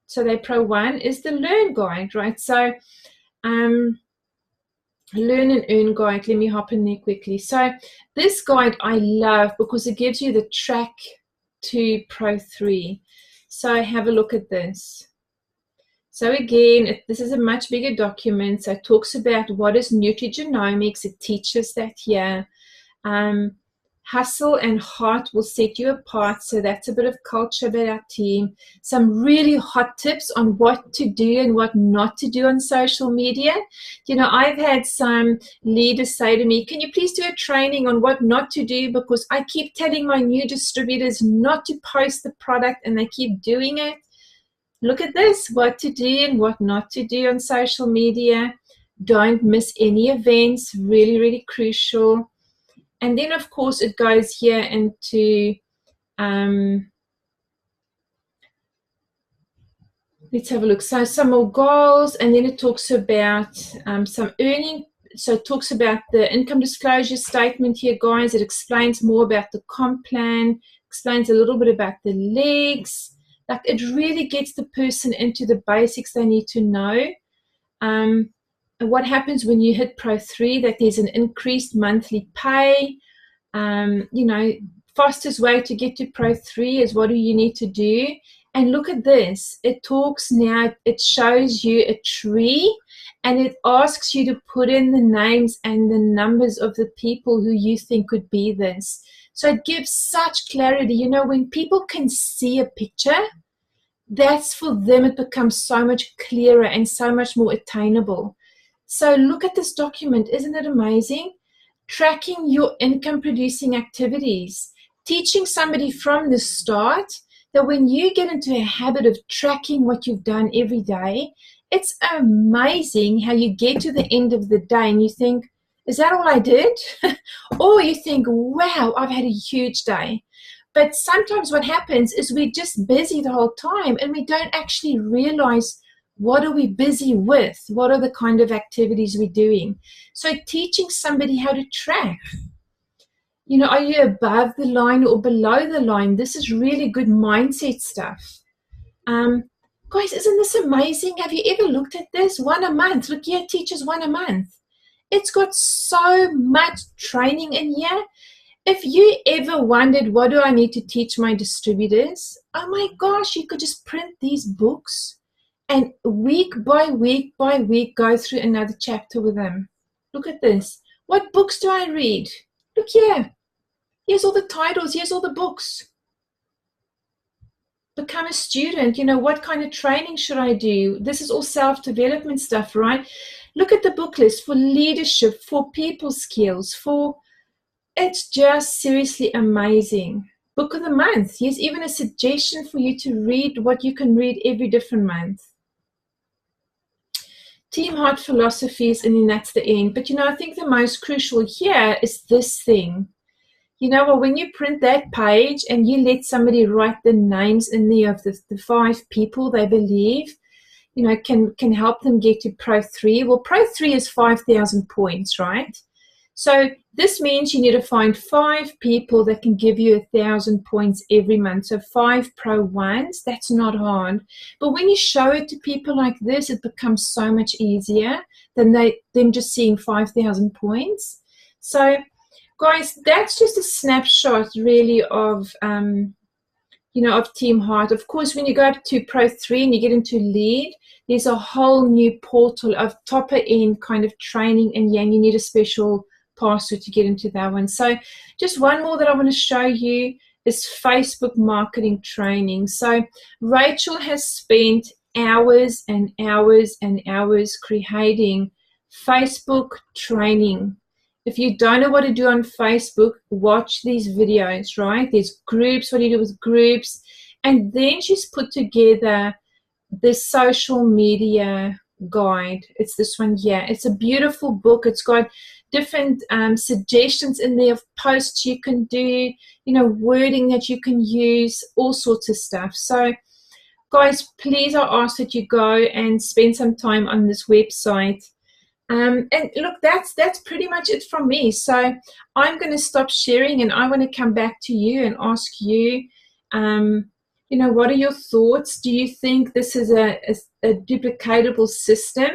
so they Pro 1, is the learn guide, right? So learn and earn guide. Let me hop in there quickly. So this guide I love because it gives you the track to Pro 3. So have a look at this. So again, this is a much bigger document. So it talks about what is nutrigenomics. It teaches that here. Hustle and heart will set you apart. So that's a bit of culture about our team. Some really hot tips on what to do and what not to do on social media. I've had some leaders say to me, can you please do a training on what not to do? Because I keep telling my new distributors not to post the product and they keep doing it. Look at this, what to do and what not to do on social media. Don't miss any events, really, really crucial. And then, of course, it goes here into, let's have a look. So some more goals, and then it talks about some earning. So it talks about the income disclosure statement here, guys. It explains more about the comp plan, explains a little bit about the legs. Like, it really gets the person into the basics they need to know. What happens when you hit Pro 3, that there's an increased monthly pay. Fastest way to get to Pro 3 is what do you need to do. And look at this. It talks now, it shows you a tree, and it asks you to put in the names and the numbers of the people who you think could be this. So it gives such clarity. When people can see a picture, that's for them, it becomes so much clearer and so much more attainable. So look at this document. Isn't it amazing? Tracking your income producing activities, teaching somebody from the start that when you get into a habit of tracking what you've done every day, it's amazing how you get to the end of the day and you think, is that all I did? Or you think, wow, I've had a huge day. But sometimes what happens is we're just busy the whole time and we don't actually realize what are we busy with? What are the kind of activities we're doing? So teaching somebody how to track. Are you above the line or below the line? This is really good mindset stuff. Guys, isn't this amazing? Have you ever looked at this? 1 a month. Look here, teachers, 1 a month. It's got so much training in here. If you ever wondered, what do I need to teach my distributors? Oh my gosh, you could just print these books and week by week by week go through another chapter with them. Look at this. What books do I read? Look here. Here's all the titles. Here's all the books. Become a student. You know, what kind of training should I do? This is all self-development stuff, right? Look at the book list for leadership, for people skills, for... It's just seriously amazing. Book of the month. Here's even a suggestion for you to read what you can read every different month. Team Heart philosophies, and then that's the end. But, you know, I think the most crucial here is this thing. You know, well, when you print that page and you let somebody write the names in there of the 5 people they believe, you know, can help them get to Pro 3. Well, Pro 3 is 5,000 points, right? So this means you need to find 5 people that can give you 1,000 points every month. So 5 Pro 1s, that's not hard. But when you show it to people like this, it becomes so much easier than them just seeing 5,000 points. So guys, that's just a snapshot really of, you know, of Team Heart. Of course, when you go up to Pro 3 and you get into Lead, there's a whole new portal of topper end kind of training, and yeah, you need a special password to get into that one. So just one more that I want to show you is Facebook marketing training. So Rachel has spent hours and hours and hours creating Facebook training. If you don't know what to do on Facebook, watch these videos, right? There's groups, what do you do with groups? And then she's put together the social media guide. It's this one here. It's a beautiful book. It's got different suggestions in there of posts you can do, you know, wording that you can use, all sorts of stuff. So guys, please, I ask that you go and spend some time on this website. And look, that's pretty much it from me. So I'm going to stop sharing, and I want to come back to you and ask you, you know, what are your thoughts? Do you think this is a duplicatable system?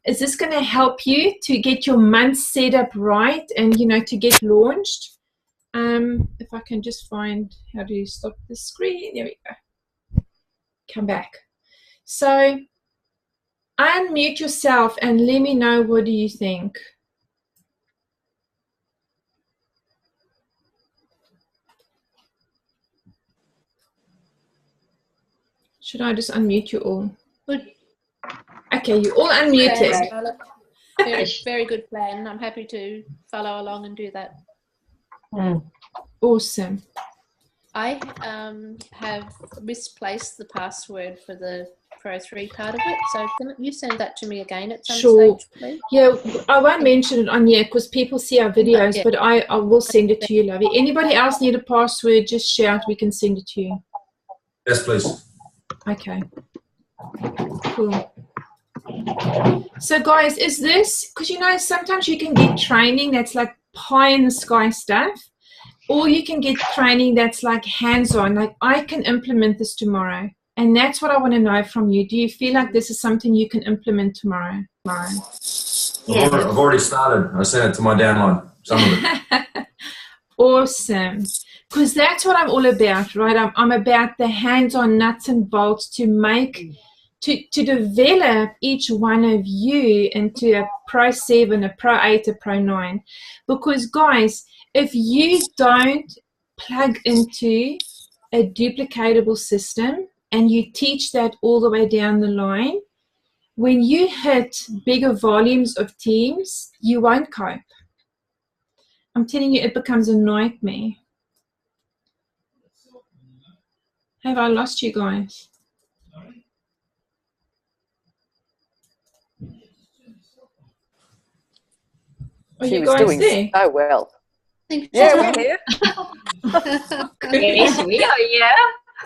Is this going to help you to get your month set up right and, you know, to get launched? If I can just find how to stop the screen. There we go. Come back. So unmute yourself and let me know, what do you think? Should I just unmute you all? Good. Okay, you all unmuted. Very, very good plan. I'm happy to follow along and do that. Awesome. I have misplaced the password for the Pro 3 part of it, so can you send that to me again at some stage, please? Yeah, I won't mention it on here because people see our videos, yeah. But I will send it to you, Lovey. Anybody else need a password, just shout, we can send it to you. Yes, please. Okay, cool. So guys, is this, because you know sometimes you can get training that's like pie in the sky stuff, or you can get training that's like hands-on, like I can implement this tomorrow. And that's what I want to know from you. Do you feel like this is something you can implement tomorrow? I've already started. I sent it to my downline, some of it. Awesome. Because that's what I'm all about, right? I'm about the hands-on nuts and bolts to make, to develop each one of you into a Pro 7, a Pro 8, a Pro 9. Because guys, if you don't plug into a duplicatable system and you teach that all the way down the line, when you hit bigger volumes of teams, you won't cope. I'm telling you, it becomes a nightmare. Have I lost you guys? Are you guys doing there? so well. Yeah, we're here. Yes, we are, yeah.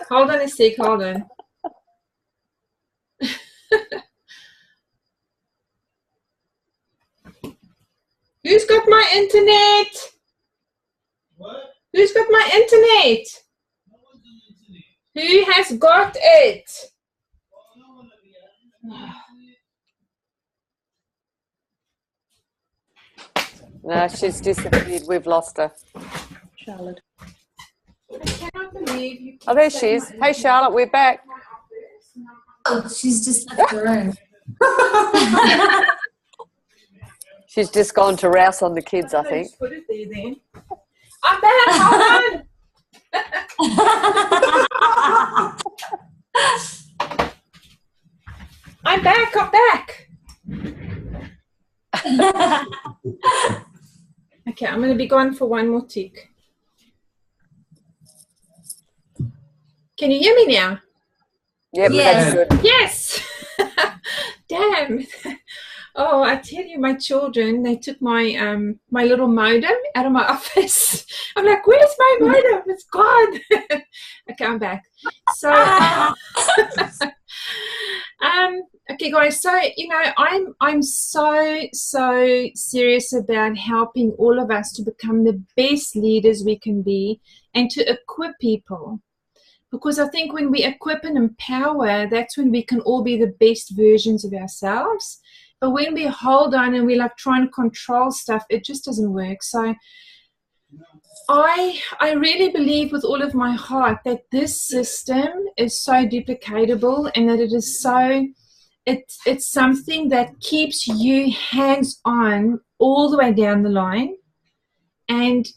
Hold on a sec, hold on. Who's got my internet? What? Who's got my internet? No one's on the internet. Who has got it? No, she's disappeared. We've lost her. Charlotte. I cannot believe you. Oh, there she is. Hey, Charlotte, we're back. Oh, she's just left the room. She's just gone to rouse on the kids, I think. Just put it there then. I'm back. Hold on. I'm back. I'm back. Okay, I'm going to be gone for one more tick. Can you hear me now? Yep, Yes. that's good. Yes. Damn. Oh, I tell you, my children, they took my my little modem out of my office. I'm like, where's my modem? It's gone. Okay, I'm back. So, okay, guys. So, you know, I'm so serious about helping all of us to become the best leaders we can be and to equip people. Because I think when we equip and empower, that's when we can all be the best versions of ourselves. But when we hold on and we like try and control stuff, it just doesn't work. So I really believe with all of my heart that this system is so duplicatable and that it is so, it's something that keeps you hands-on all the way down the line. And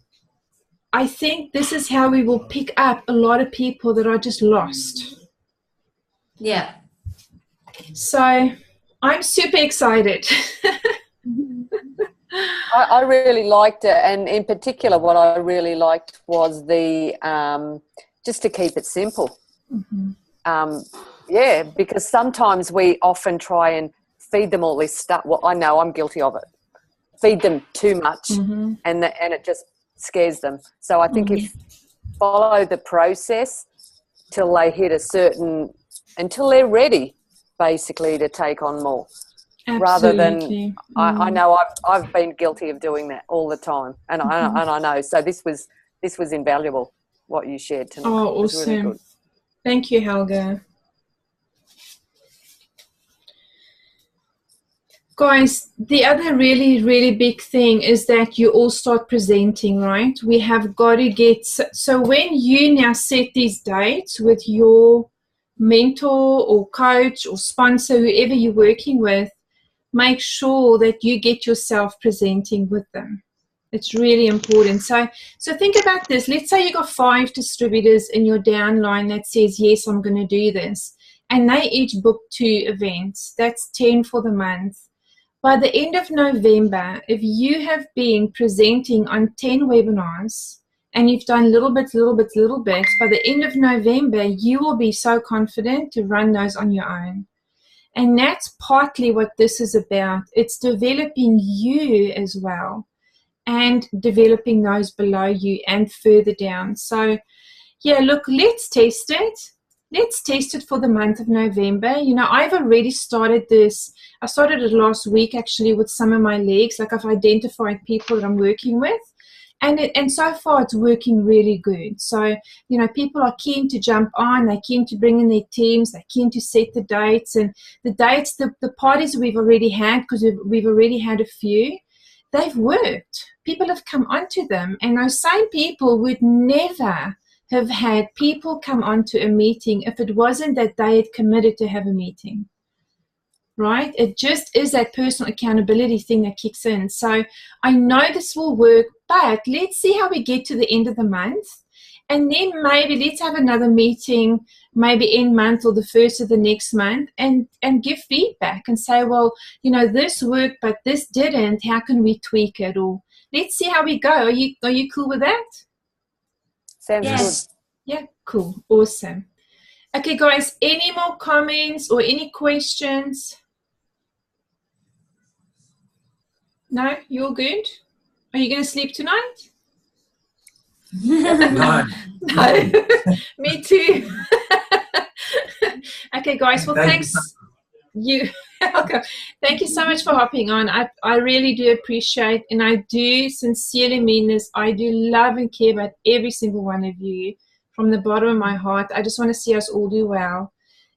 I think this is how we will pick up a lot of people that are just lost. Yeah. So I'm super excited. I really liked it, and in particular what I really liked was the just to keep it simple. Mm-hmm. Yeah, because sometimes we often try and feed them all this stuff. Well, I know I'm guilty of it. Feed them too much, Mm-hmm. and it just scares them. So I think if follow the process till they hit a certain, until they're ready, basically, to take on more. Rather than, I know I've been guilty of doing that all the time, and I know. So this was invaluable what you shared tonight. Oh, It was awesome! really good. Thank you, Helga. Guys, the other really big thing is that you all start presenting, right? We have got to get, so when you now set these dates with your mentor or coach or sponsor, whoever you're working with, make sure that you get yourself presenting with them. It's really important. So think about this. Let's say you got 5 distributors in your downline that says, yes, I'm going to do this. And they each book 2 events. That's 10 for the month. By the end of November, if you have been presenting on 10 webinars and you've done little bits, by the end of November, you will be so confident to run those on your own. And that's partly what this is about. It's developing you as well and developing those below you and further down. So, yeah, look, let's test it. Let's test it for the month of November. You know, I've already started this. I started it last week, actually, with some of my legs. Like, I've identified people that I'm working with. And so far, it's working really good. So, you know, people are keen to jump on. They're keen to bring in their teams. They're keen to set the dates. And the dates, the parties we've already had, because we've already had a few, they've worked. People have come onto them. And those same people would never have had people come onto a meeting if it wasn't that they had committed to have a meeting, right? It just is that personal accountability thing that kicks in. So I know this will work, but let's see how we get to the end of the month. And then maybe let's have another meeting, maybe end month or the first of the next month, and give feedback and say, well, you know, this worked, but this didn't. How can we tweak it? Or let's see how we go. Are you cool with that? Sounds Yes. good. Yeah, cool. Awesome. Okay, guys, any more comments or any questions? No? You're good? Are you going to sleep tonight? No. No. Me too. Okay, guys. Well, thanks. Okay. Thank you so much for hopping on. I really do appreciate, and I do sincerely mean this. I do love and care about every single one of you from the bottom of my heart. I just want to see us all do well.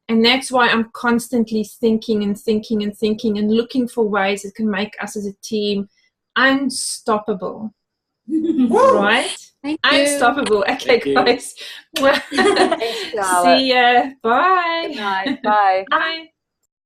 And that's why I'm constantly thinking and looking for ways that can make us as a team unstoppable. Right? Thank you. Unstoppable. Okay, Thank you. guys. Thanks, Charlotte. See ya. Bye. Good night. Bye. Bye.